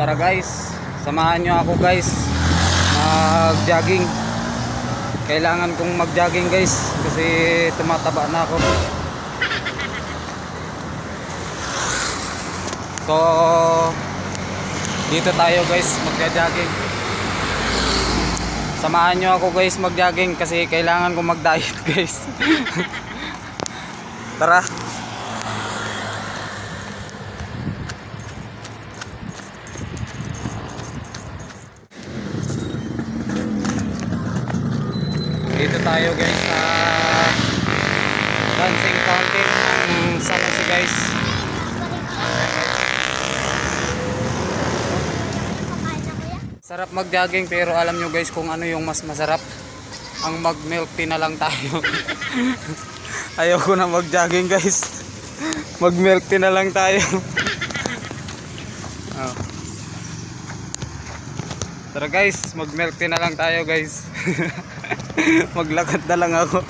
Tara guys, samahan nyo ako guys mag-jogging. Kailangan kong mag-jogging guys kasi tumataba na ako. So dito tayo guys mag-jogging. Samahan nyo ako guys mag-jogging kasi kailangan kong mag-diet guys. Tara. Dito tayo guys sa Dancing Fountain ng San Jose guys. Sarap mag-jogging pero alam nyo guys kung ano yung mas masarap? Ang mag-milk tea na lang tayo. Ayoko na mag-jogging guys. Mag-milk tea na lang tayo. Oh. Tara guys, mag-milk tea na lang tayo guys. Maglakad na lang ako.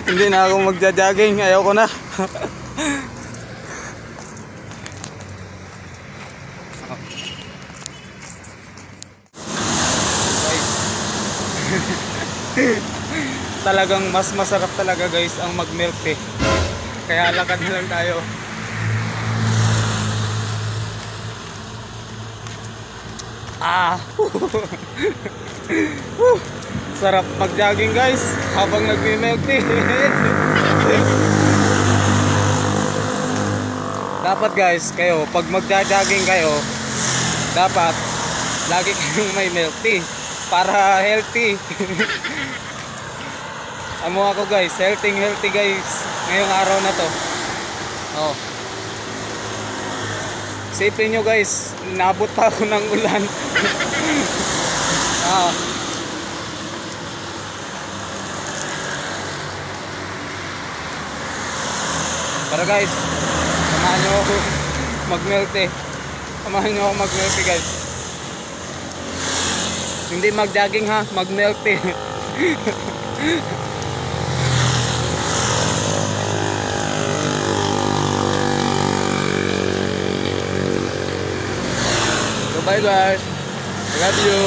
Hindi na ako magja-jogging. Ayoko na. Talagang mas masarap talaga guys ang mag-milk tea. Kaya lakad na lang tayo. Sarap mag-jogging guys habang nagmi-milk tea. Dapat guys kayo pag magja-jogging kayo dapat lagi kayong may milk tea para healthy. Amo ako guys, healthy guys ngayong araw na to. Oh. Isipin nyo guys, nabot pa ako ng ulan. Tara guys, samahan nyo ako mag-milk tea. Samahan nyo ako mag-milk tea guys. Hindi mag-jogging ha, mag-milk tea. So bye guys, I love you.